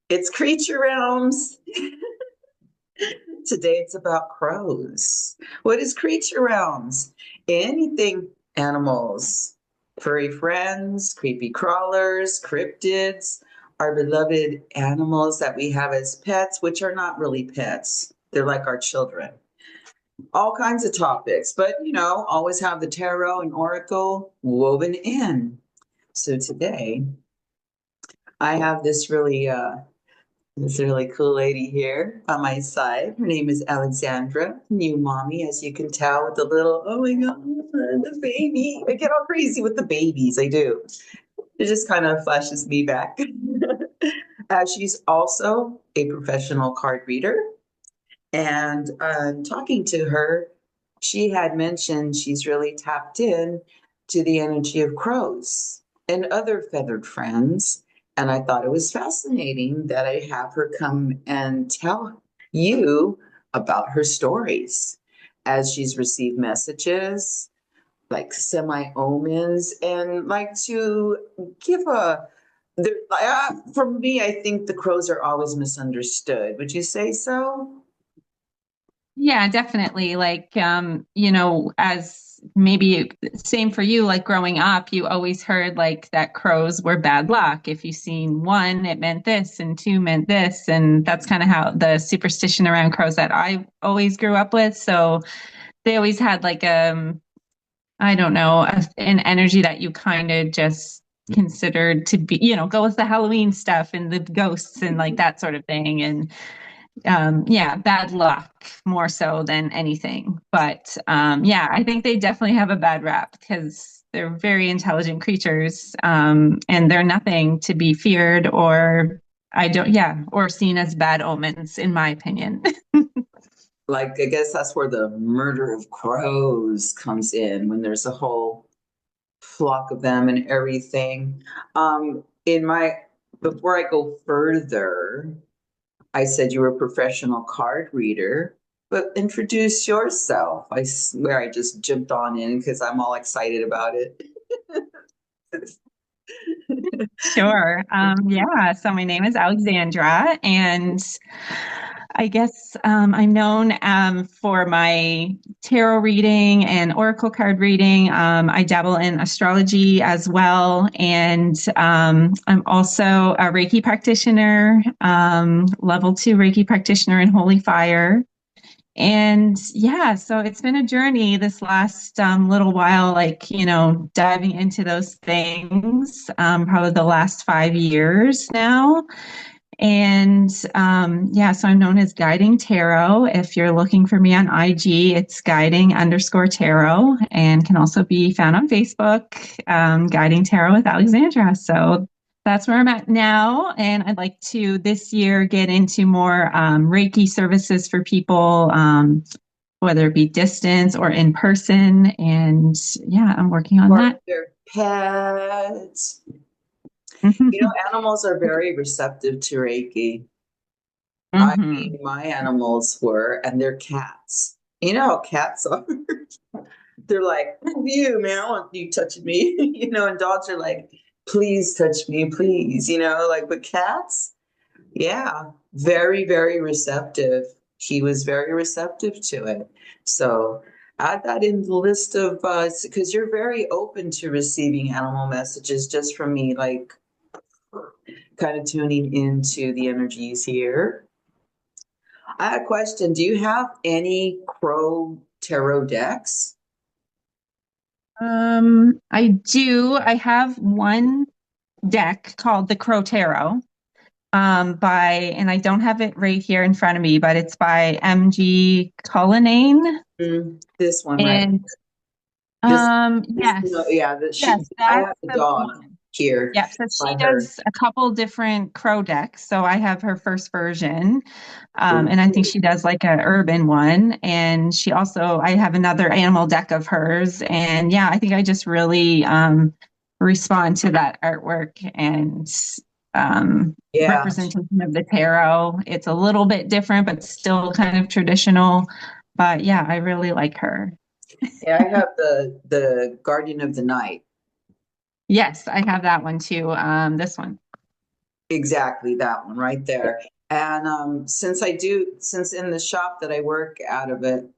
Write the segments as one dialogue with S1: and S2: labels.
S1: It's creature realms. Today it's about crows. What is creature realms? Anything animals, furry friends, creepy crawlers, cryptids, our beloved animals that we have as pets, which are not really pets. They're like our children. All kinds of topics, but always have the tarot and oracle woven in. So today I have this really cool lady here by my side. Her name is Alexandra, new mommy, as you can tell, with the little, oh my God, the baby. I get all crazy with the babies. I do. It just kind of flashes me back. She's also a professional card reader. And talking to her, she had mentioned she's really tapped in to the energy of crows and other feathered friends. And I thought it was fascinating that I have her come and tell you about her stories as she's received messages like semi omens and like to give for me, I think the crows are always misunderstood. Would you say so?
S2: Yeah, definitely. Like, as maybe same for you, like growing up, you always heard like that crows were bad luck. If you seen one, it meant this, and two meant this. And that's kind of how the superstition around crows that I always grew up with. So they always had like, I don't know, an energy that you kind of just considered to be, go with the Halloween stuff and the ghosts and like that sort of thing. And yeah, bad luck more so than anything. But yeah, I think they definitely have a bad rap because they're very intelligent creatures, and they're nothing to be feared or yeah, or seen as bad omens, in my opinion.
S1: Like, I guess that's where the murder of crows comes in when there's a whole flock of them and everything. In my Before I go further, I said you were a professional card reader, but introduce yourself. I swear I just jumped on in because I'm all excited about it.
S2: Sure. Yeah. So my name is Alexandra, and I guess I'm known for my tarot reading and oracle card reading. I dabble in astrology as well, and I'm also a Reiki practitioner, level 2 Reiki practitioner in Holy Fire. And yeah, so it's been a journey this last little while, like, diving into those things, probably the last 5 years now. And yeah, so I'm known as Guiding Tarot. If you're looking for me on IG, it's guiding underscore tarot and can also be found on Facebook, Guiding Tarot with Alexandra. So that's where I'm at now. And I'd like to this year get into more Reiki services for people, whether it be distance or in person. And yeah, I'm working on
S1: Or
S2: that.
S1: their pets. Animals are very receptive to Reiki. I
S2: Hmm.
S1: mean, my animals were, and they're cats. You know how cats are? They're like, you, man, I don't want you touching me. And dogs are like, please touch me, please. Like, but cats, yeah, very, very receptive. He was very receptive to it. So add that in the list of, because you're very open to receiving animal messages just from me, like kind of tuning into the energies here. I had a question. Do you have any crow tarot decks?
S2: I do. I have one deck called the Crow Tarot, and I don't have it right here in front of me, but it's by MG Cullinane.
S1: This one, right?
S2: And
S1: This, no,
S2: yes,
S1: yeah,
S2: yes,
S1: I
S2: that's
S1: have the
S2: the
S1: dog
S2: one.
S1: here
S2: Yep. So
S1: by
S2: she
S1: her.
S2: does a couple different crow decks. So I have her first version, and I think she does like a urban one. And she also, I have another animal deck of hers. And yeah, I think I just really respond to that artwork and
S1: Yeah,
S2: representation of the tarot. It's a little bit different, but still kind of traditional. But yeah, I really like her.
S1: yeah, I have the Guardian of the Night.
S2: Yes, I have that one too. This one.
S1: Exactly that one right there. And since in the shop that I work out of it,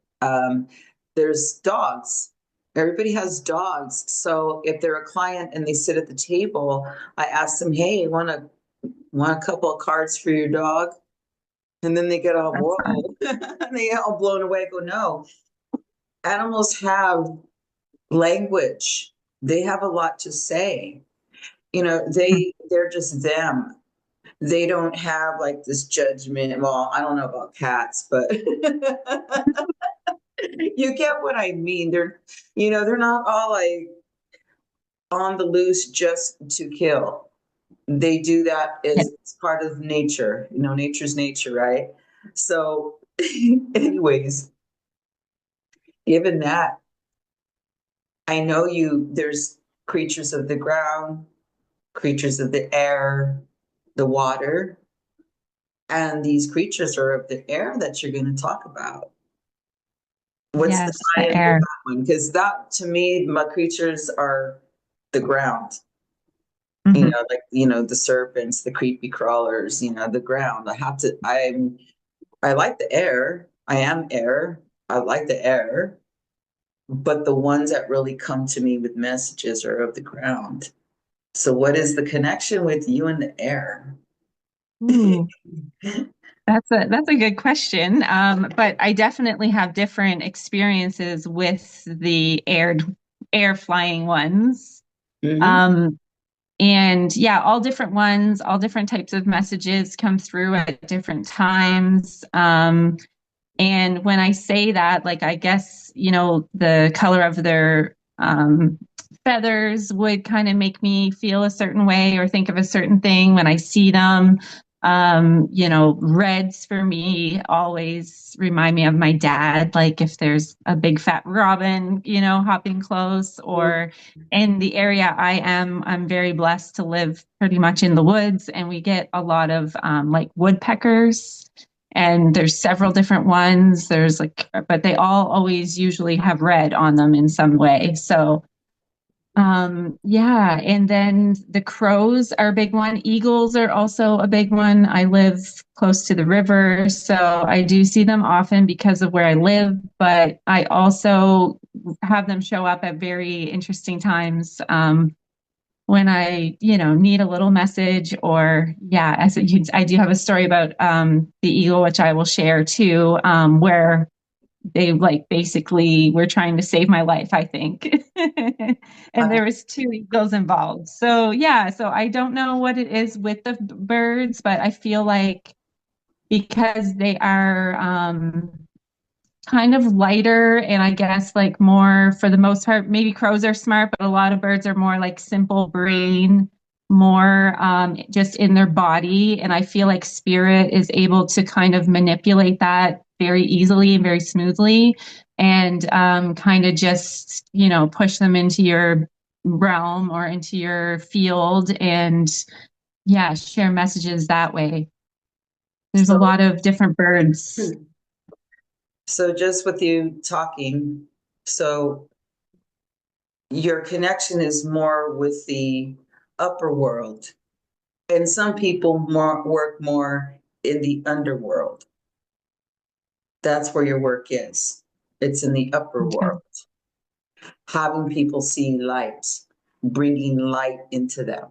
S1: there's dogs. Everybody has dogs. So if they're a client and they sit at the table, I ask them, "Hey, want a couple of cards for your dog?" And then they get all,
S2: That's fun.
S1: whoa, and they get all blown away. I go, no, animals have language. They have a lot to say.
S2: Mm.
S1: They're just them. They don't have like this judgment. Well, I don't know about cats, but you get what I mean. They're not all like on the loose just to kill. They do that
S2: Yeah.
S1: as part of nature. Nature's nature, right? So, anyways, given that, I know there's creatures of the ground, creatures of the air, the water, and these creatures are of the air that you're going to talk about. What's the
S2: Yes, the
S1: tie-in with
S2: air.
S1: that one? Because that, to me, my creatures are the ground.
S2: Hmm.
S1: The serpents, the creepy crawlers. The ground. I like the air. I am air. I like the air, but the ones that really come to me with messages are of the ground. So, what is the connection with you and the air?
S2: Ooh, that's a good question. But I definitely have different experiences with the air flying ones.
S1: Hmm.
S2: Um, and yeah, all different ones, all different types of messages come through at different times. And when I say that, like, I guess, the color of their feathers would kind of make me feel a certain way or think of a certain thing when I see them. Reds for me always remind me of my dad. Like if there's a big fat robin, hopping close, or in the area I'm very blessed to live pretty much in the woods, and we get a lot of like woodpeckers, and there's several different ones. There's like, but they all always usually have red on them in some way. So, yeah. And then the crows are a big one. Eagles are also a big one. I live close to the river, so I do see them often because of where I live, but I also have them show up at very interesting times. When I, need a little message, or yeah, I do have a story about the eagle, which I will share too, where they like basically were trying to save my life, I think. And
S1: I,
S2: there was two eagles involved. So yeah, so I don't know what it is with the birds, but I feel like because they are kind of lighter, and I guess like more, for the most part, maybe crows are smart, but a lot of birds are more like simple brain, more just in their body. And I feel like spirit is able to kind of manipulate that very easily and very smoothly, and kind of just, push them into your realm or into your field, and yeah, share messages that way. There's a
S1: so,
S2: lot of different birds.
S1: so just with you talking, so your connection is more with the upper world, and some people work more in the underworld. That's where your work is. It's in the upper
S2: Okay.
S1: world, having people see light, bringing light into them.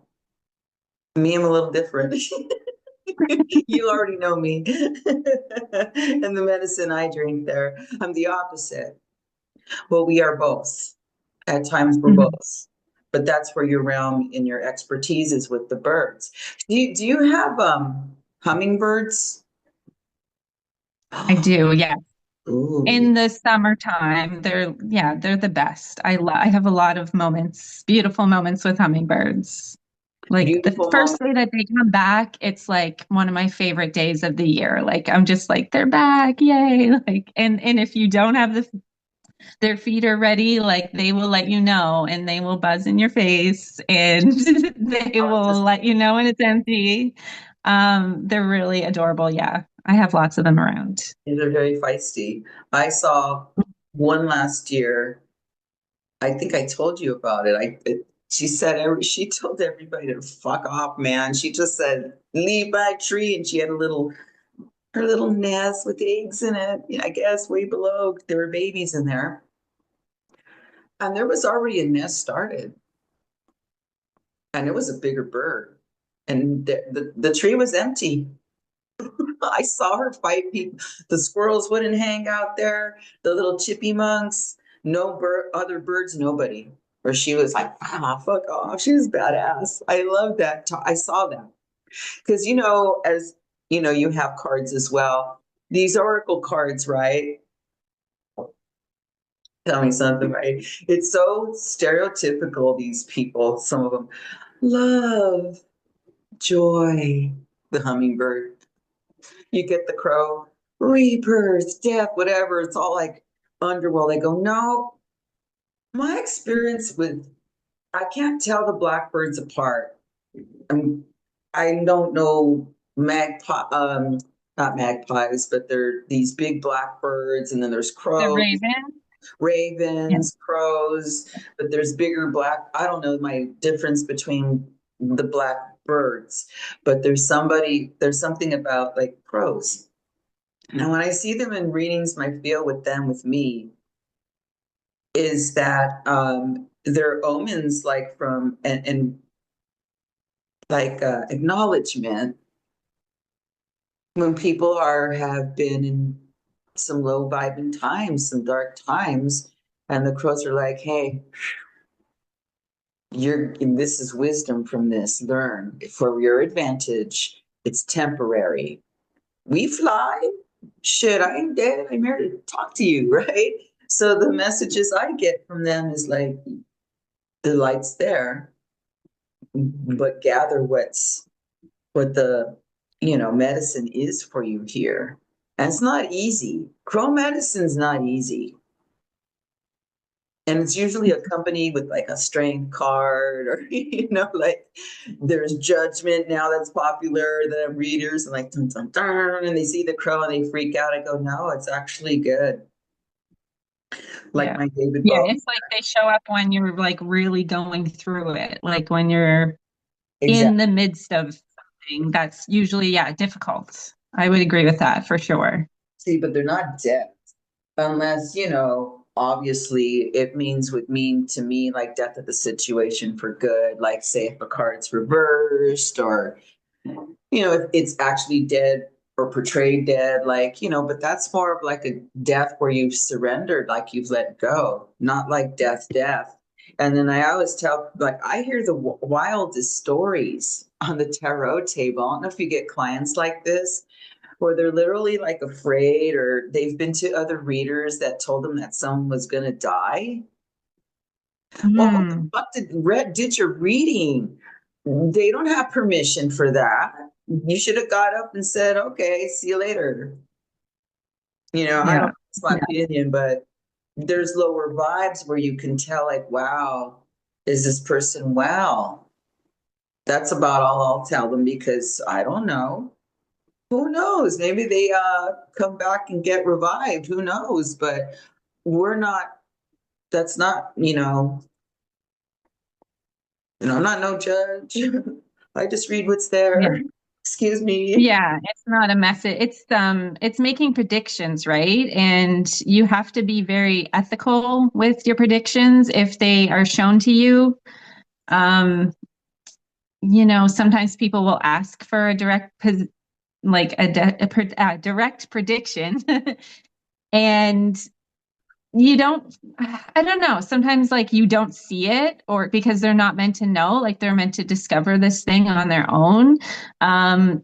S1: Me, I'm a little different. You already know me. And the medicine I drink there, I'm the opposite. Well, we are both. At times, we're
S2: Mhm.
S1: both. But that's where your realm and your expertise is with the birds. Do you have hummingbirds?
S2: I do, yeah.
S1: Ooh,
S2: In the summertime, they're the best. I have a lot of moments, beautiful moments with hummingbirds. Like the
S1: beautiful
S2: first
S1: moment.
S2: day that they come back, it's like one of my favorite days of the year. Like I'm just like, they're back, yay! Like, and if you don't have their feet are ready, like they will let you know, and they will buzz in your face, and they will
S1: Just
S2: let you know when it's empty. They're really adorable. Yeah, I have lots of them around.
S1: they're very feisty. I saw one last year. I think I told you about it. She said she told everybody to fuck off, man. She just said, leave my tree. And she had her little nest with eggs in it, I guess way below. There were babies in there. And there was already a nest started. And it was a bigger bird. And the tree was empty. I saw her fight people. The squirrels wouldn't hang out there. The little chippy monks, no other birds, nobody. Or she was like, ah, fuck off. She was badass. I love that. I saw that because as you have cards as well. These oracle cards, right? Tell me something, right? It's so stereotypical. These people, some of them, love, joy, the hummingbird. You get the crow, rebirth, death, whatever. It's all like underworld. I go, no, my experience with, I can't tell the blackbirds apart. I don't know not magpies, but they're these big blackbirds, and then there's
S2: The
S1: crows,
S2: raven. Yeah.
S1: ravens, crows, but there's bigger black. I don't know my difference between the black birds, but there's something about like crows. Now, when I see them in readings, my feel with them, with me, is that they're omens like from and like acknowledgement when people have been in some low vibing times, some dark times, and the crows are like, hey, this is wisdom from this. Learn for your advantage. It's temporary. We fly. Shit, I ain't dead. I'm here to talk to you, right? So the messages I get from them is like the light's there, but gather what the medicine is for you here. And it's not easy. Crow medicine's not easy. And it's usually accompanied with like a strength card or, like there's judgment now that's popular, the readers and like, dun, dun, dun, and they see the crow and they freak out. I go, no, it's actually good. Like
S2: Yeah.
S1: my David
S2: Yeah.
S1: Bowie.
S2: It's like they show up when you're like really going through it, like when you're in
S1: Exactly.
S2: the midst of something that's usually, yeah, difficult. I would agree with that for sure.
S1: See, but they're not dead unless, obviously it would mean to me like death of the situation for good. Like say if a card's reversed or if it's actually dead or portrayed dead, like, but that's more of like a death where you've surrendered, like you've let go, not like death. And then I always tell, like, I hear the wildest stories on the tarot table. I don't know if you get clients like this, where they're literally like afraid or they've been to other readers that told them that someone was going to die. Well, who the
S2: Mm,
S1: fuck did your reading? They don't have permission for that. You should have got up and said, okay, see you later. I
S2: yeah.
S1: don't, it's my
S2: Yeah.
S1: opinion, but there's lower vibes where you can tell, like, wow, is this person well? That's about all I'll tell them because I don't know. Who knows? Maybe they come back and get revived. Who knows? But we're not, that's not, I'm not no judge. I just read what's
S2: Yeah.
S1: there. Excuse me.
S2: Yeah, it's not a message. It's making predictions, right? And you have to be very ethical with your predictions if they are shown to you. Um, sometimes people will ask for a like a direct prediction, and you don't, I don't know, sometimes like you don't see it, or because they're not meant to know, like they're meant to discover this thing on their own. And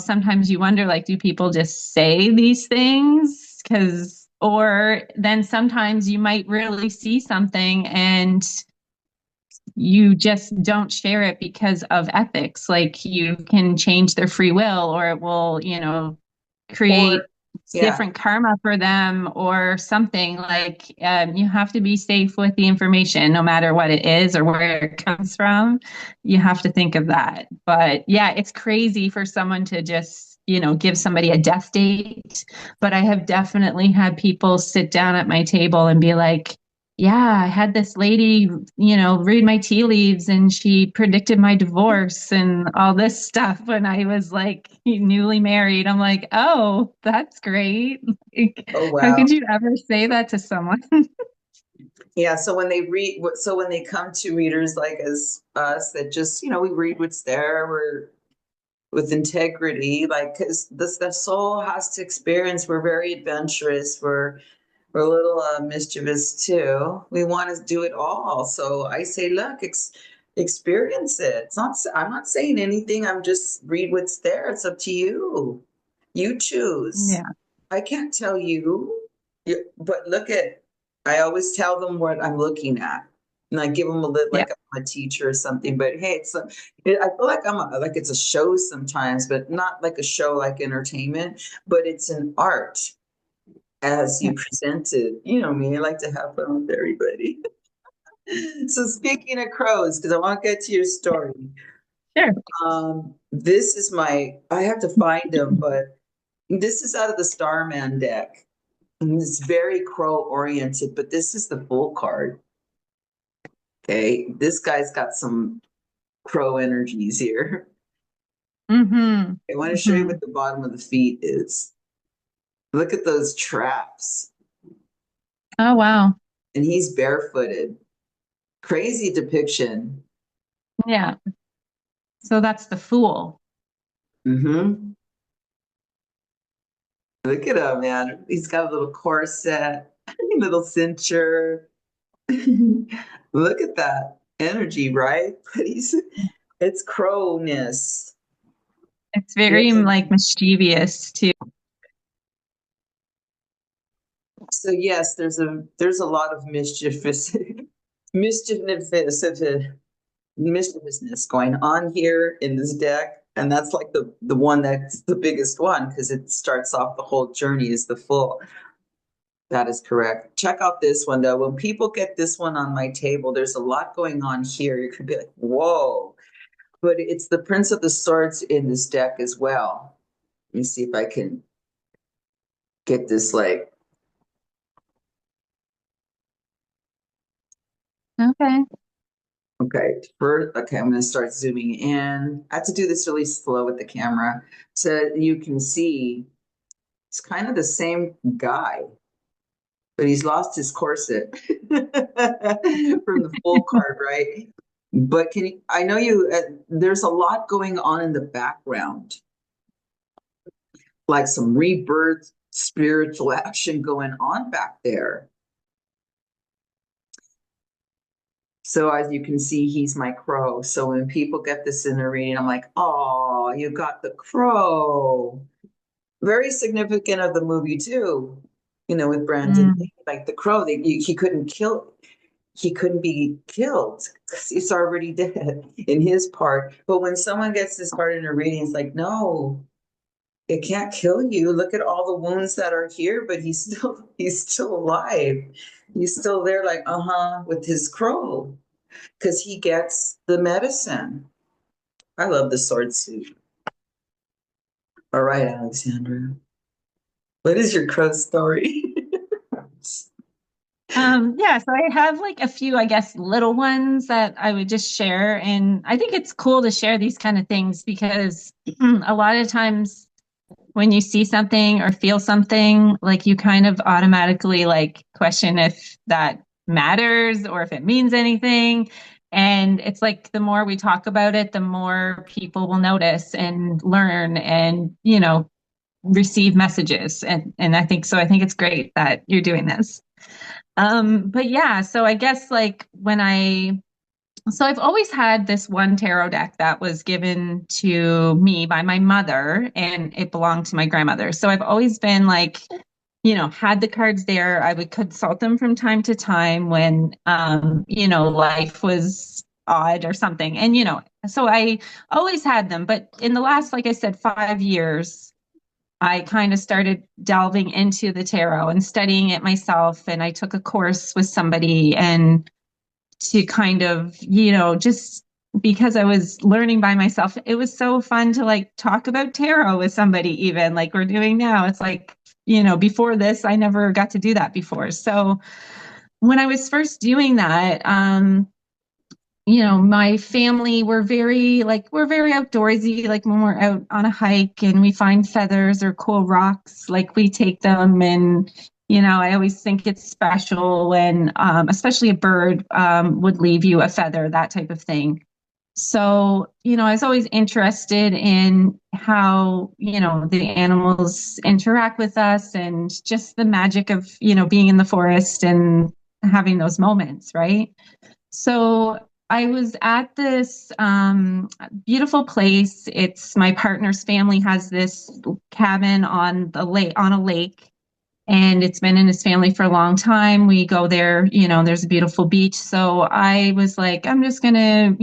S2: sometimes you wonder, like, do people just say these things because, or then sometimes you might really see something and you just don't share it because of ethics, like you can change their free will, or it will
S1: Or,
S2: create
S1: yeah.
S2: different karma for them or something. Like, you have to be safe with the information no matter what it is or where it comes from. You have to think of that. But yeah, it's crazy for someone to just give somebody a death date. But I have definitely had people sit down at my table and be like, yeah, I had this lady, read my tea leaves and she predicted my divorce and all this stuff when I was like newly married. I'm like, oh, that's great. Like,
S1: Oh
S2: how
S1: wow.
S2: could you ever say that to someone?
S1: Yeah, so when they read, so when they come to readers like as us that just, we read what's there, we're with integrity, like because the soul has to experience. We're very adventurous. We're a little mischievous too. We want to do it all. So I say, look, experience it. It's not. I'm not saying anything. I'm just read what's there. It's up to you. You choose.
S2: Yeah,
S1: I can't tell you. But look at. I always tell them what I'm looking at, and I give them a little
S2: yeah,
S1: like I'm a teacher or something. But hey, I feel like like it's a show sometimes, but not like a show like entertainment. But it's an art as
S2: yeah.
S1: you presented. You know me, I like to have fun with everybody. So speaking of crows, because I want to get to your story.
S2: Sure.
S1: This is I have to find them, but this is out of the Starman deck. And it's very crow oriented, but this is the full card. Okay. This guy's got some crow energies here.
S2: Mm-hmm.
S1: I want to show you
S2: Mm-hmm.
S1: what the bottom of the feet is. Look at those traps.
S2: Oh, wow.
S1: And he's barefooted. Crazy depiction.
S2: Yeah. So that's the fool.
S1: Mm-hmm. Look at him, man. He's got a little corset, little cincher. Look at that energy, right? But it's crowness.
S2: It's very
S1: Yeah.
S2: like mischievous too.
S1: So yes, there's a lot of mischievous mischievousness going on here in this deck. And that's like the one that's the biggest one because it starts off the whole journey is the full. That is correct. Check out this one though. When people get this one on my table, there's a lot going on here. You could be like, whoa. But it's the Prince of the Swords in this deck as well. Let me see if I can get this like,
S2: Okay.
S1: okay, first, okay, I'm going to start zooming in. I have to do this really slow with the camera so you can see it's kind of the same guy, but he's lost his corset from the full card, right? But I know there's a lot going on in the background, like some rebirth spiritual action going on back there. So as you can see, he's my crow. So when people get this in their reading, I'm like, oh, you got the crow. Very significant of the movie too. With Brandon,
S2: Mm.
S1: like the crow, he couldn't kill. He couldn't be killed because he's already dead in his part. But when someone gets this part in a reading, it's like, no, it can't kill you. Look at all the wounds that are here, but he's still alive. He's still there, like, uh-huh, with his crow, because he gets the medicine. I love the sword suit. All right, Alexandra. What is your crow story?
S2: Yeah, so I have like a few, I guess, little ones that I would just share. And I think it's cool to share these kind of things because a lot of times when you see something or feel something, like you kind of automatically like question if that matters or if it means anything. And it's like the more we talk about it, the more people will notice and learn and, receive messages. And I think so. I think it's great that you're doing this. But yeah, so I guess like so I've always had this one tarot deck that was given to me by my mother and it belonged to my grandmother. So I've always been like, had the cards there. I would consult them from time to time when, life was odd or something. And, so I always had them. But in the last, like I said, 5 years, I kind of started delving into the tarot and studying it myself. And I took a course with somebody and to kind of, just because I was learning by myself, it was so fun to like talk about tarot with somebody, even like we're doing now. It's like, before this, I never got to do that before. So when I was first doing that, my family we're very outdoorsy. Like when we're out on a hike and we find feathers or cool rocks, like we take them. And I always think it's special when, especially a bird, would leave you a feather, that type of thing. So, I was always interested in how, the animals interact with us and just the magic of, being in the forest and having those moments, right? So I was at this beautiful place. It's my partner's family has this cabin on the lake, on a lake, and it's been in his family for a long time. We go there, there's a beautiful beach. So I was like, I'm just gonna,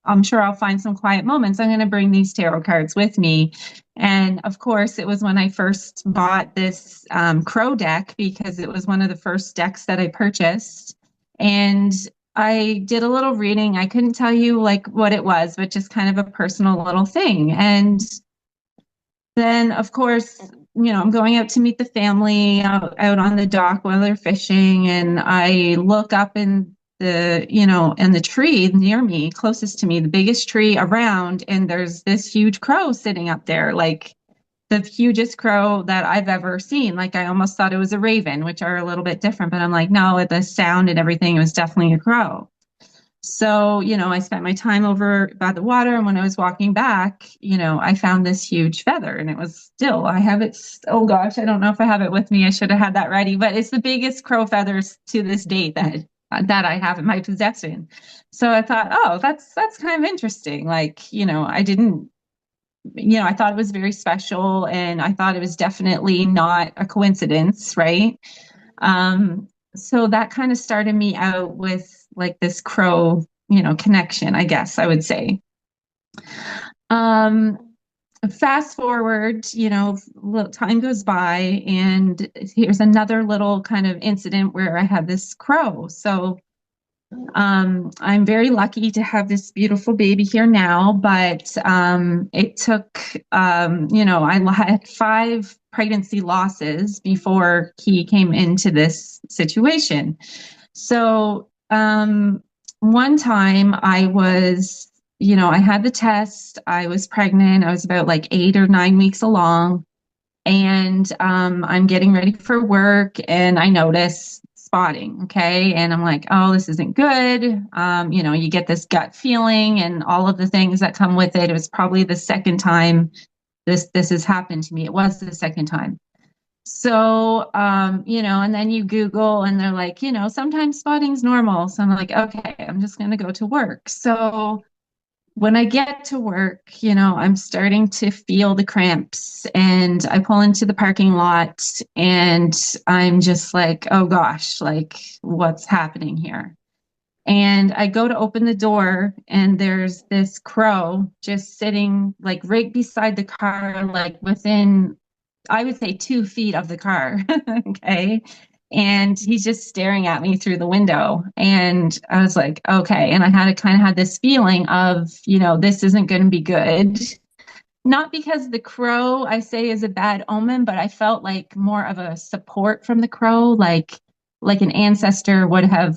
S2: I'm sure I'll find some quiet moments. I'm gonna bring these tarot cards with me. And of course, it was when I first bought this crow deck because it was one of the first decks that I purchased. And I did a little reading. I couldn't tell you like what it was, but just kind of a personal little thing. And then, of course, I'm going out to meet the family out on the dock while they're fishing, and I look up in in the tree near me, closest to me, the biggest tree around, and there's this huge crow sitting up there, like the hugest crow that I've ever seen. Like I almost thought it was a raven, which are a little bit different, but I'm like, no, with the sound and everything, it was definitely a crow. So, I spent my time over by the water. And when I was walking back, I found this huge feather and it was still, I have it. Oh gosh, I don't know if I have it with me. I should have had that ready, but it's the biggest crow feathers to this date that I have in my possession. So I thought, oh, that's kind of interesting. Like, I didn't, I thought it was very special and I thought it was definitely not a coincidence, right? Um, so that kind of started me out with like this crow, connection, I guess I would say. Um, Fast forward, time goes by, and here's another little kind of incident where I had this crow. So I'm very lucky to have this beautiful baby here now, but it took, I had 5 pregnancy losses before he came into this situation. So one time I had the test, I was pregnant, I was about like 8 or 9 weeks along, and I'm getting ready for work and I notice spotting. Okay. And I'm like, oh, this isn't good. You get this gut feeling and all of the things that come with it. It was probably the second time this has happened to me. It was the second time. So, and then you Google and they're like, sometimes spotting's normal. So I'm like, okay, I'm just going to go to work. So when I get to work, I'm starting to feel the cramps and I pull into the parking lot and I'm just like, oh gosh, like what's happening here? And I go to open the door and there's this crow just sitting like right beside the car, like within, I would say 2 feet of the car. Okay. And he's just staring at me through the window. And I was like, okay. And I had to kind of had this feeling of, this isn't going to be good. Not because the crow, I say, is a bad omen, but I felt like more of a support from the crow, like an ancestor would have,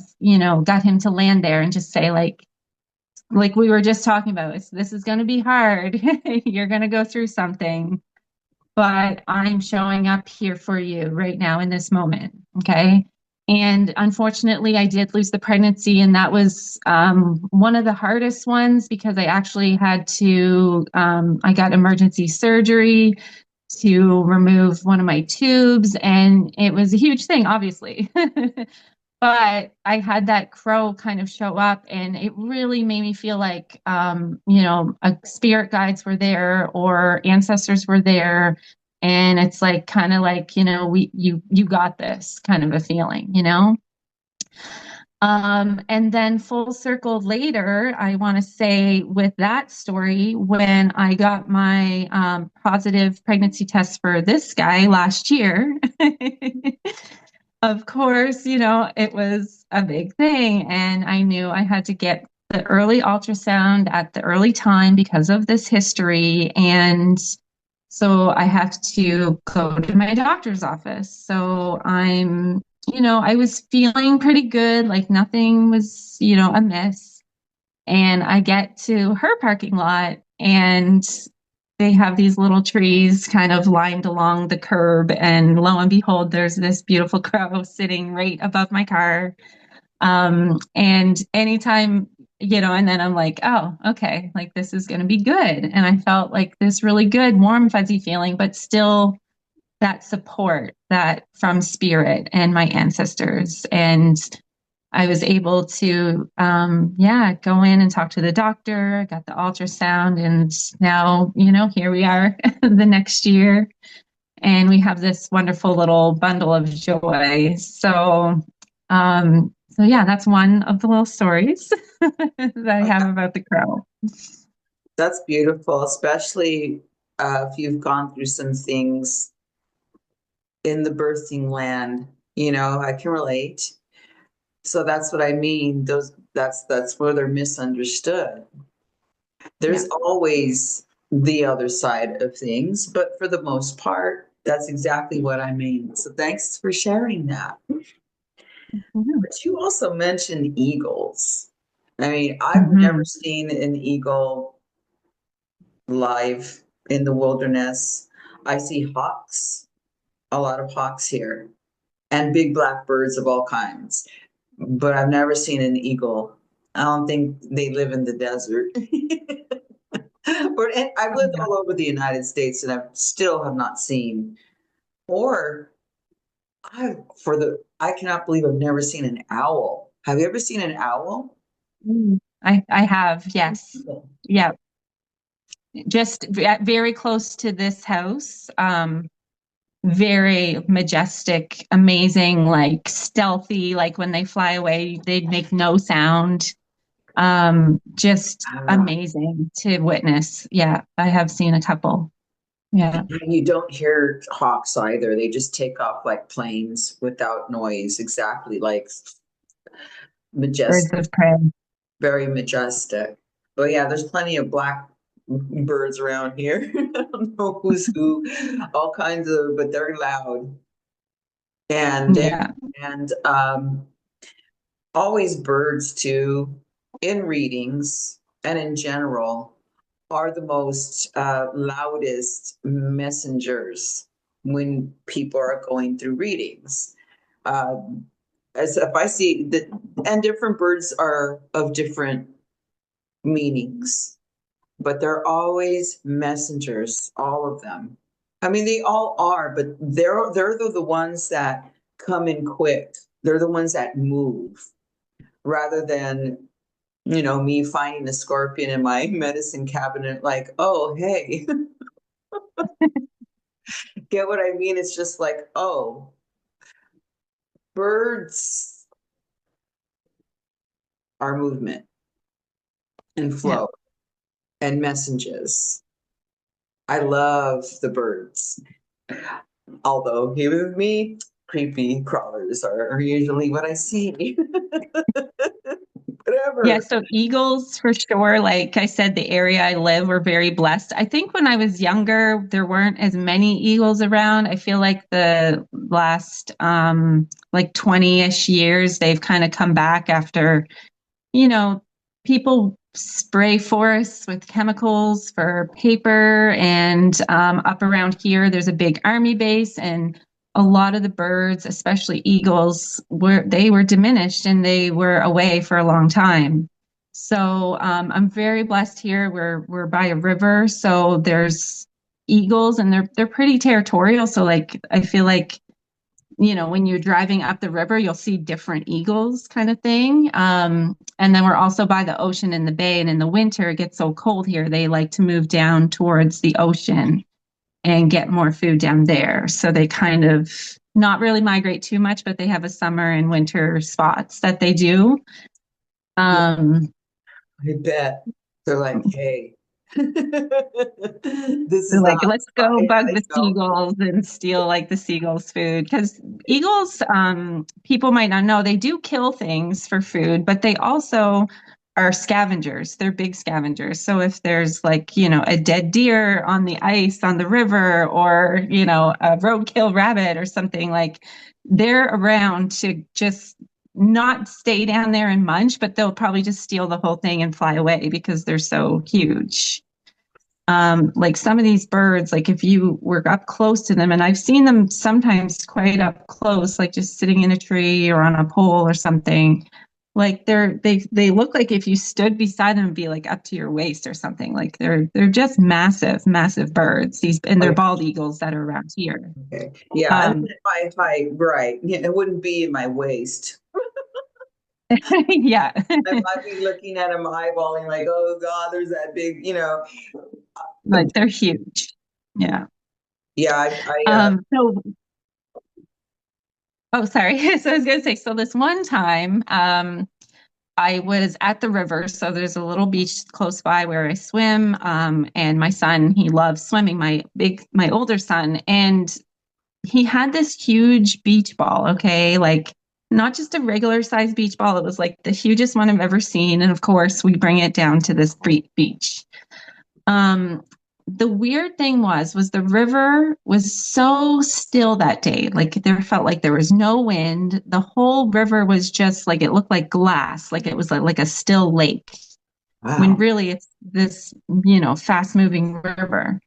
S2: got him to land there and just say, like we were just talking about, this is going to be hard. You're going to go through something, but I'm showing up here for you right now in this moment. Okay. And unfortunately, I did lose the pregnancy, and that was one of the hardest ones because I actually had to, I got emergency surgery to remove one of my tubes, and it was a huge thing, obviously. But I had that crow kind of show up, and it really made me feel like, spirit guides were there or ancestors were there. And it's like, kind of like, you got this kind of a feeling. And then full circle later, I want to say with that story, when I got my positive pregnancy test for this guy last year, of course, it was a big thing. And I knew I had to get the early ultrasound at the early time because of this history. And so I have to go to my doctor's office. So I'm, I was feeling pretty good, like nothing was, amiss. And I get to her parking lot and they have these little trees kind of lined along the curb. And lo and behold, there's this beautiful crow sitting right above my car. And anytime, and then I'm like, oh, okay, like this is going to be good. And I felt like this really good, warm, fuzzy feeling, but still that support that from spirit and my ancestors. And I was able to, yeah, go in and talk to the doctor, got the ultrasound, and now, here we are the next year, and we have this wonderful little bundle of joy. So yeah, that's one of the little stories that I have about the crow.
S1: That's beautiful, especially if you've gone through some things in the birthing land. I can relate. So that's what I mean. That's where they're misunderstood.
S2: Yeah.
S1: There's always the other side of things, but for the most part, that's exactly what I mean. So thanks for sharing that.
S2: Mhm.
S1: But you also mentioned eagles. I mean, I've never
S2: Mhm.
S1: seen an eagle live in the wilderness. I see hawks, a lot of hawks here, and big black birds of all kinds, but I've never seen an eagle. I don't think they live in the desert. And I've lived
S2: Yeah.
S1: all over the United States and I still have not seen, or I cannot believe I've never seen an owl. Have you ever seen an owl?
S2: I have, yes. Yeah, just very close to this house. Very majestic, amazing, like stealthy, like when they fly away, they make no sound. Just
S1: Ah,
S2: amazing to witness. Yeah, I have seen a couple. Yeah,
S1: you don't hear hawks either. They just take off like planes without noise, exactly like
S2: birds
S1: majestic,
S2: of prey.
S1: very majestic. But yeah, there's plenty of black birds around here. I don't know who's who, all kinds of, but they're loud. And
S2: Yeah,
S1: always birds too, in readings and in general, are the most loudest messengers when people are going through readings. Um, as if I see that, and different birds are of different meanings, but they're always messengers, all of them. I mean, they all are, but they're the ones that come in quick. They're the ones that move rather than me finding a scorpion in my medicine cabinet, like, oh, hey, get what I mean? It's just like, oh, birds are movement and
S2: yeah.
S1: flow and messages. I love the birds. Although here with me, creepy crawlers are usually what I see.
S2: Yeah,
S1: Whatever.
S2: so eagles for sure. Like I said, the area I live, we're very blessed. I think when I was younger, there weren't as many eagles around. I feel like the last like 20-ish years, they've kind of come back after, you know, people spray forests with chemicals for paper. And up around here, there's a big army base, and a lot of the birds, especially eagles, they were diminished and they were away for a long time. So I'm very blessed here. We're by a river, so there's eagles, and they're pretty territorial. So like I feel like when you're driving up the river, you'll see different eagles kind of thing. And then we're also by the ocean in the bay. And in the winter, it gets so cold here, they like to move down towards the ocean and get more food down there. So they kind of not really migrate too much, but they have a summer and winter spots that they do.
S1: Yeah,
S2: Um,
S1: I bet. They're like, hey, this
S2: They're
S1: is the
S2: like,
S1: hot
S2: let's
S1: spot.
S2: go
S1: Yeah,
S2: bug
S1: I
S2: the
S1: know.
S2: seagulls and steal like the seagulls' food. Because eagles, people might not know, they do kill things for food, but they also are scavengers. They're big scavengers. So if there's like, a dead deer on the ice on the river or, a roadkill rabbit or something, like they're around to just not stay down there and munch, but they'll probably just steal the whole thing and fly away because they're so huge. Like some of these birds, like if you were up close to them, and I've seen them sometimes quite up close, like just sitting in a tree or on a pole or something, like they look like if you stood beside them, it'd be like up to your waist or something. Like they're just massive, massive birds. And they're
S1: Okay.
S2: bald eagles that are around here.
S1: Okay. Yeah, I'm
S2: Um,
S1: at my height, right. Yeah, it wouldn't be in my waist.
S2: yeah,
S1: I might be looking at him eyeballing like, oh God, there's that big,
S2: like they're huge. Yeah.
S1: yeah,
S2: So oh, sorry. So I was gonna say, so this one time, I was at the river, so there's a little beach close by where I swim. And my son, he loves swimming, my older son, and he had this huge beach ball, okay? Like not just a regular size beach ball, it was like the hugest one I've ever seen. And of course, we bring it down to this beach. Um, the weird thing was the river was so still that day. Like there felt like there was no wind. The whole river was just like it looked like glass, like it was like a still lake. When
S1: wow.
S2: really it's this, fast moving river.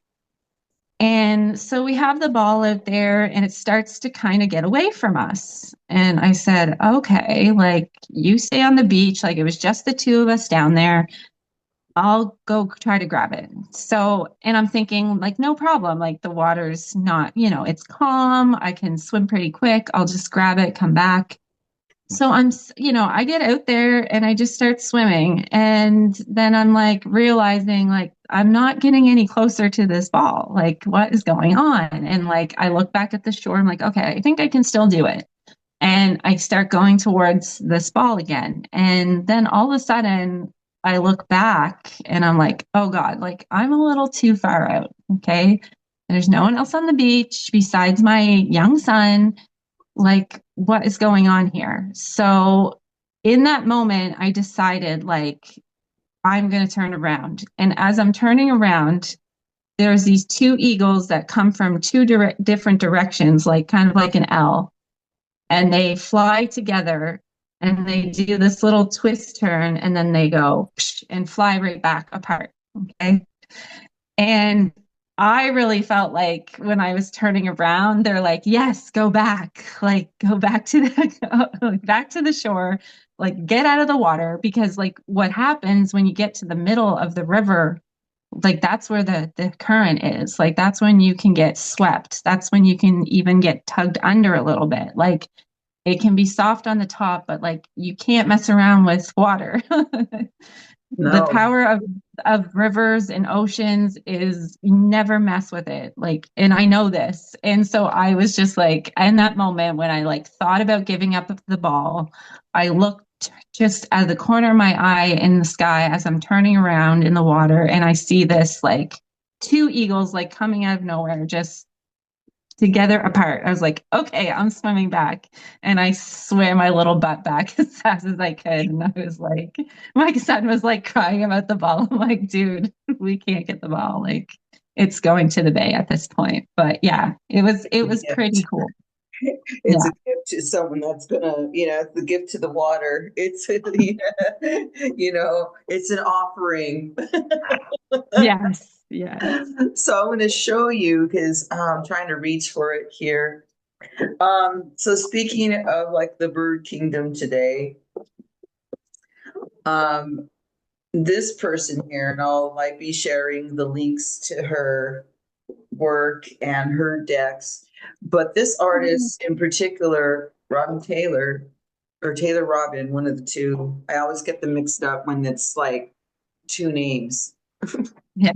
S2: And so we have the ball out there and it starts to kind of get away from us. And I said, okay, like you stay on the beach. Like it was just the two of us down there. I'll go try to grab it. So, and I'm thinking, like, no problem. Like, the water's not, it's calm. I can swim pretty quick. I'll just grab it, come back. So I get out there and I just start swimming. And then I'm like realizing, like, I'm not getting any closer to this ball. Like, what is going on? And like, I look back at the shore. I'm like, okay, I think I can still do it. And I start going towards this ball again. And then all of a sudden, I look back and I'm like, oh God, like I'm a little too far out. Okay. There's no one else on the beach besides my young son. Like, what is going on here? So, in that moment, I decided, like, I'm going to turn around. And as I'm turning around, there's these two eagles that come from two different directions, like kind of like an L, and they fly together and they do this little twist turn and then they go and fly right back apart. Okay. And I really felt like when I was turning around, they're like, yes, go back, like go back to the back to the shore, like get out of the water. Because like what happens when you get to the middle of the river, like that's where the current is. Like that's when you can get swept. That's when you can even get tugged under a little bit. Like it can be soft on the top, but like you can't mess around with water. The
S1: No,
S2: power of rivers and oceans is never mess with it. Like, and I know this. And so I was just like, in that moment when I like thought about giving up the ball, I looked just at the corner of my eye in the sky as I'm turning around in the water, and I see this like two eagles like coming out of nowhere, just together apart. I was like, okay, I'm swimming back. And I swam my little butt back as fast as I could. And I was like, my son was like crying about the ball. I'm like, dude, we can't get the ball. Like it's going to the bay at this point. But yeah, it was
S1: yeah.
S2: pretty cool.
S1: It's
S2: Yeah.
S1: a gift to someone that's gonna, it's the gift to the water. It's, it's an offering.
S2: Yes. Yes.
S1: So I'm going to show you because I'm trying to reach for it here. So speaking of like the bird kingdom today, um, this person here, and I'll might be sharing the links to her work and her decks, but this artist in particular, Robin Taylor or Taylor Robin, one of the two. I always get them mixed up when it's like two names.
S2: Yeah.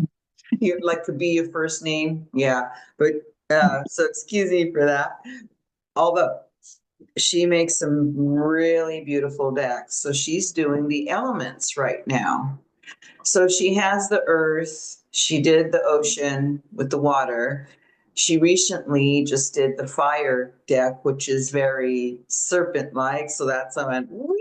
S1: You like could be your first name, yeah. But so excuse me for that. Although she makes some really beautiful decks. So she's doing the elements right now. So she has the earth, she did the ocean with the water. She recently just did the fire deck, which is very serpent like. So that's I went, "Woo."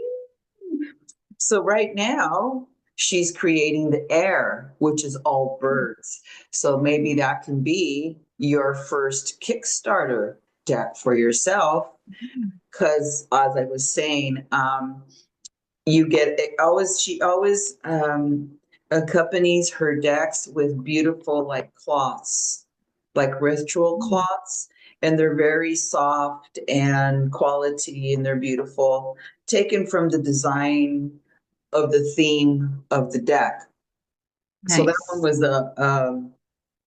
S1: So right now, she's creating the air, which is all birds. So maybe that can be your first Kickstarter deck for yourself. Because as I was saying, you get it always, she always accompanies her decks with beautiful like cloths, like ritual cloths, and they're very soft and quality and they're beautiful, taken from the design of the theme of the deck. So that one
S2: Nice.
S1: was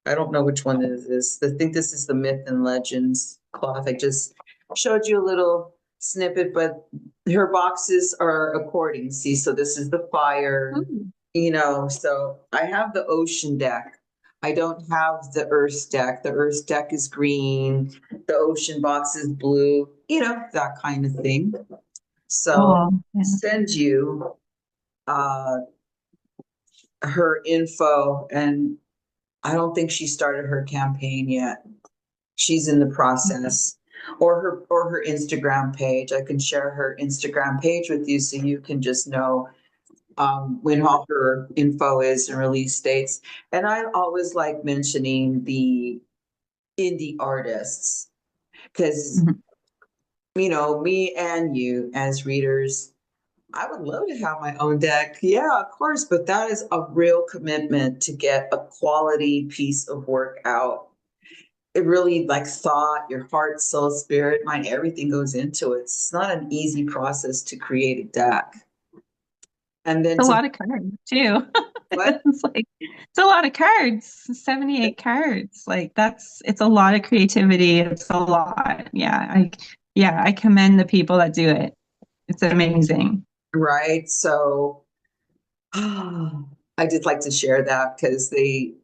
S1: I don't know which one is this. I think this is the Myth and Legends cloth. I just showed you a little snippet, but her boxes are according. See, so this is the fire,
S2: Ooh.
S1: so I have the ocean deck. I don't have the earth deck. The earth deck is green, the ocean box is blue, that kind of thing. So
S2: Cool. Yeah.
S1: send you uh her info, and I don't think she started her campaign yet. She's in the process. Or her Instagram page. I can share her Instagram page with you so you can just know when all her info is and release dates. And I always like mentioning the indie artists because,
S2: Mhm.
S1: me and you as readers, I would love to have my own deck. Yeah, of course, but that is a real commitment to get a quality piece of work out. It really like thought, your heart, soul, spirit, mind, everything goes into it. It's not an easy process to create a deck. And then
S2: It's a
S1: to
S2: lot of cards too.
S1: what?
S2: It's a lot of cards, 78 cards. It's a lot of creativity. It's a lot. I commend the people that do it. It's amazing.
S1: Right. So I just like to share that because they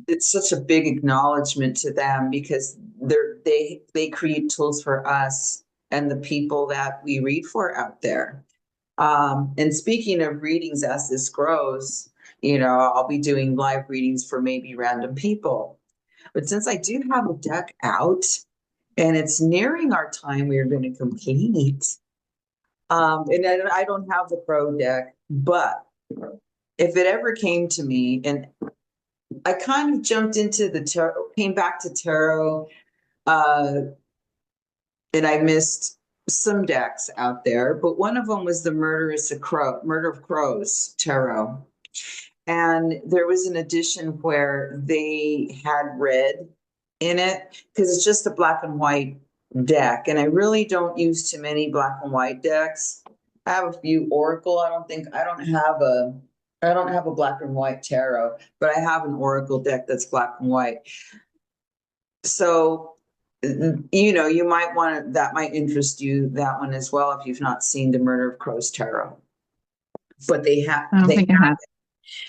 S1: it's such a big acknowledgement to them because they create tools for us and the people that we read for out there. And speaking of readings, as this grows, I'll be doing live readings for maybe random people. But since I do have a deck out and it's nearing our time we are going to complete, and I don't have the pro deck, but if it ever came to me, and I kind of jumped into the tarot, came back to tarot, uh, and I missed some decks out there, but one of them was the Murder of Crows tarot. And there was an edition where they had red in it because it's just a black and white deck. And I really don't use too many black and white decks. I have a few Oracle. I don't have a black and white tarot, but I have an Oracle deck that's black and white. So, you might want to, that might interest you, that one as well, if you've not seen the Murder of Crows tarot. But they have,
S2: I don't think I have.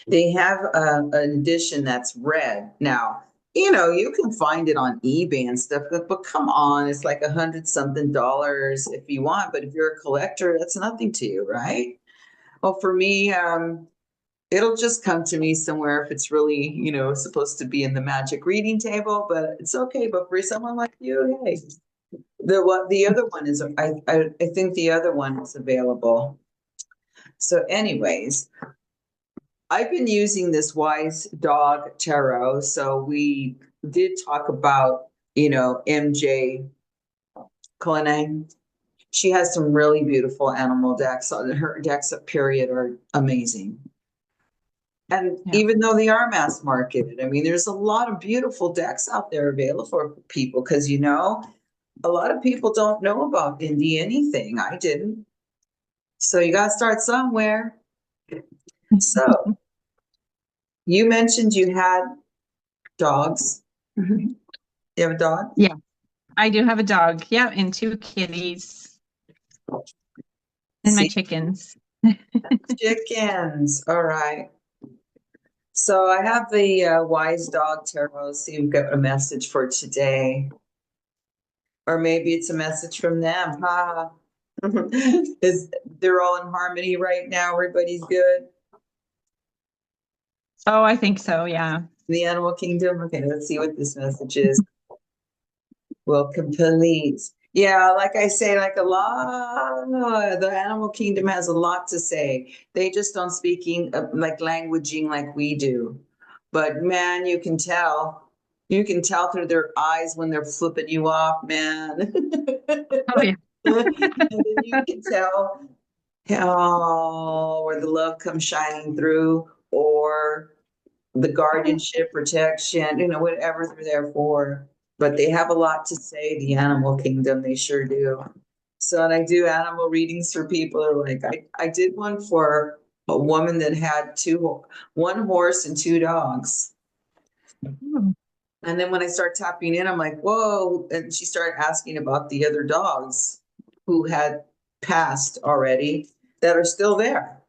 S1: they have an edition that's red. Now, you can find it on eBay and stuff, but come on, it's like $100 something if you want. But if you're a collector, that's nothing to you, right? Well, for me, it'll just come to me somewhere if it's really, supposed to be in the magic reading table, but it's okay. But for someone like you, hey, the other one is, I think the other one is available. So, anyways, I've been using this Wise Dog Tarot. So we did talk about, MJ Koenig. She has some really beautiful animal decks. So her decks, period, are amazing. And
S2: Yeah.
S1: even though they are mass marketed, I mean, there's a lot of beautiful decks out there available for people because, a lot of people don't know about indie anything. I didn't. So you got to start somewhere. So you mentioned you had dogs. You have a dog?
S2: Yeah, I do have a dog. Yeah, and two kitties and my
S1: See,
S2: chickens.
S1: chickens. All right. So I have the Wise Dog Tarot. So you've got a message for today. Or maybe it's a message from them. Ha. Is they're all in harmony right now? Everybody's good.
S2: Oh, I think so. Yeah.
S1: The animal kingdom. Okay, let's see what this message is. Welcome, police. Yeah, like I say, like a lot, the animal kingdom has a lot to say. They just don't speaking like languaging like we do. But man, you can tell through their eyes when they're flipping you off, man.
S2: Oh yeah.
S1: And then you can tell how where the love comes shining through, or the guardianship, protection, whatever they're there for. But they have a lot to say, the animal kingdom, they sure do. So, and I do animal readings for people who are like, I did one for a woman that had one horse and two dogs.
S2: Hmm.
S1: And then when I start tapping in, I'm like, whoa. And she started asking about the other dogs who had passed already that are still there,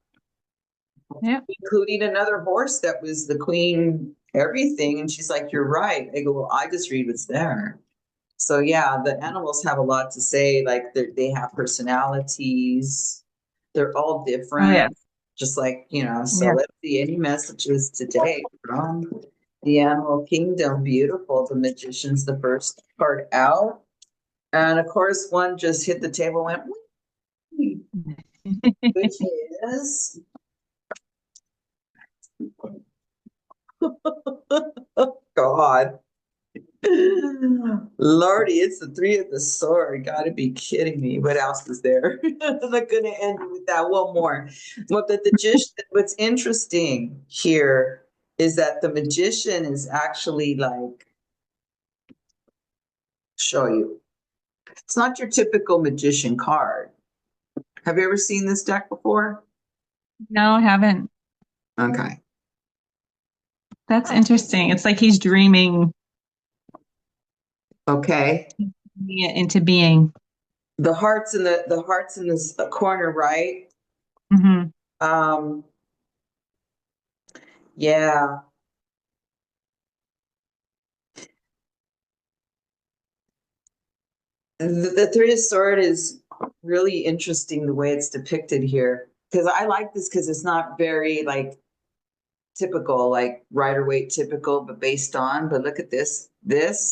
S2: Yeah.
S1: including another horse that was the queen, everything. And she's like, you're right. I go, well, I just read what's there. So yeah, the animals have a lot to say. Like they have personalities. They're all
S2: Oh
S1: different,
S2: yes.
S1: just like, so
S2: Yeah.
S1: let's see any messages today from the animal kingdom. Beautiful. The magician's the first part out. And of course, one just hit the table, went, "Whee," which is, oh God. Lordy, it's the three of the sword. Gotta be kidding me. What else is there? I'm not gonna end with that. One more. What's interesting here is that the magician is actually like, show you. It's not your typical magician card. Have you ever seen this deck before?
S2: No, I haven't.
S1: Okay.
S2: That's interesting. It's like he's dreaming
S1: Okay.
S2: it into being.
S1: The hearts in this corner, right?
S2: Hmm.
S1: Um, yeah. The Three of Sword is really interesting the way it's depicted here. Because I like this because it's not very like typical, like Rider Waite typical, but based on. But look at this.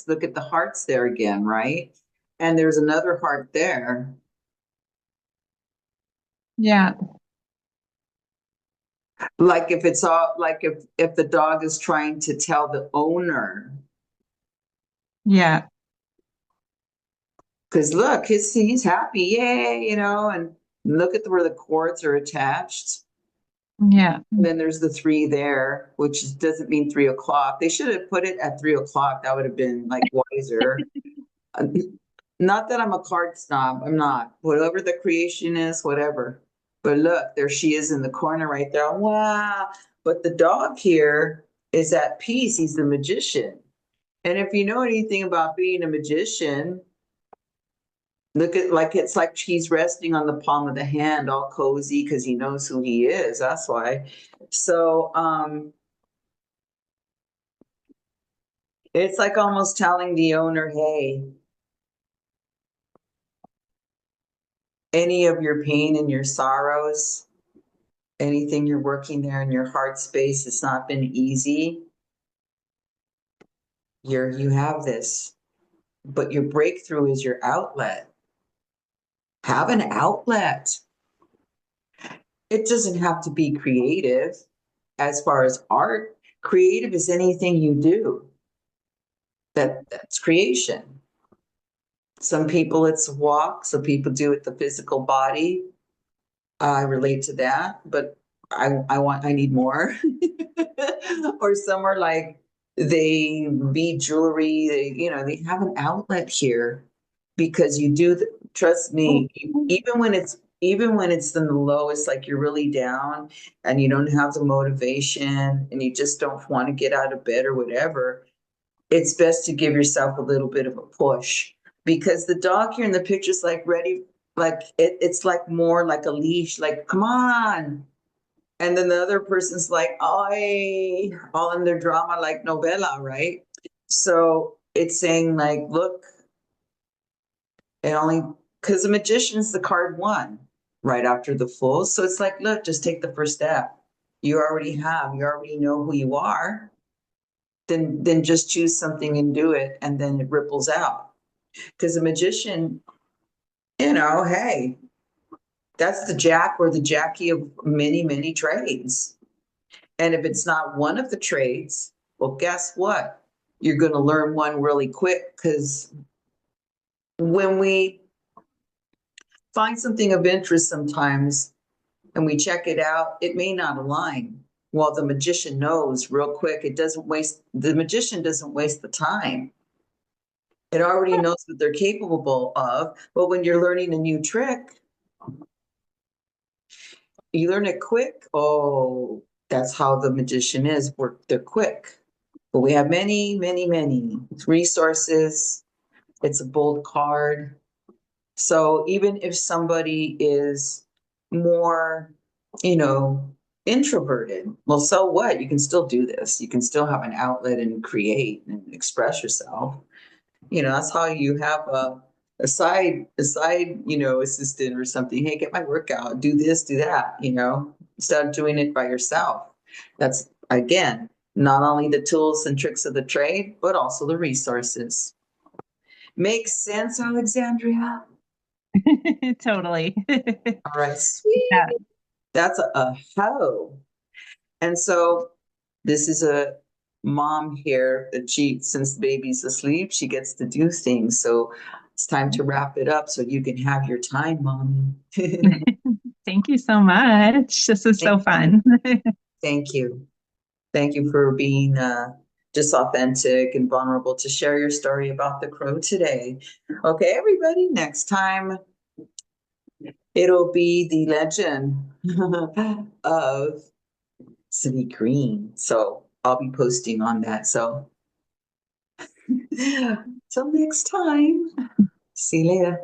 S1: Look at the hearts there again, right? And there's another heart there.
S2: Yeah.
S1: Like if it's all like if the dog is trying to tell the owner,
S2: Yeah.
S1: because look, he's happy, yay, and look at where the cords are attached.
S2: Yeah.
S1: And then there's the three there, which doesn't mean 3 o'clock. They should have put it at 3 o'clock. That would have been like wiser. Uh, Not that I'm a card snob. I'm not. Whatever the creation is, whatever. But look, there she is in the corner right there. Wow. But the dog here is at peace. He's the magician. And if you know anything about being a magician, look at like it's like he's resting on the palm of the hand, all cozy because he knows who he is. That's why. So it's like almost telling the owner, hey, any of your pain and your sorrows, anything you're working there in your heart space, it's not been easy. You have this, but your breakthrough is your outlet. Have an outlet. It doesn't have to be creative as far as art. Creative is anything you do. That's creation. Some people it's walk, some people do it the physical body. I relate to that, but I need more. Or some are like they bead jewelry, they have an outlet here because you do trust me, even when it's in the lowest, like you're really down and you don't have the motivation and you just don't want to get out of bed or whatever, it's best to give yourself a little bit of a push because the dog here in the picture is like ready, like it's like more like a leash, like come on. And then the other person's like, I all in their drama, like novella, right? So it's saying like, look, it only because the magician's the card one right after the full. So it's like, look, just take the first step. You already know who you are, then just choose something and do it, and then it ripples out because a magician, Hey, that's the jack or the jackie of many, many trades. And if it's not one of the trades, well, guess what? You're going to learn one really quick because when we find something of interest sometimes and we check it out, it may not align. Well, the magician knows real quick. The magician doesn't waste the time. It already knows what they're capable of. But when you're learning a new trick, you learn it quick. Oh, that's how the magician is. They're quick. But we have many, many, many resources. It's a bold card. So even if somebody is more, you know, introverted, well, so what? You can still do this. You can still have an outlet and create and express yourself. That's how you have a side, assistant or something. Hey, get my workout, do this, do that, instead of doing it by yourself. That's again, not only the tools and tricks of the trade, but also the resources. Makes sense, Alexandria?
S2: Totally.
S1: All right, sweet.
S2: Yeah.
S1: That's a hoe. And so this is a mom here that since the baby's asleep, she gets to do things. So it's time to wrap it up so you can have your time, mommy.
S2: Thank you so much. This is so
S1: Thank
S2: fun.
S1: thank you. Thank you for being just authentic and vulnerable to share your story about the crow today. Okay, everybody, next time it'll be the legend of City Green. So I'll be posting on that. So till next time, see you later.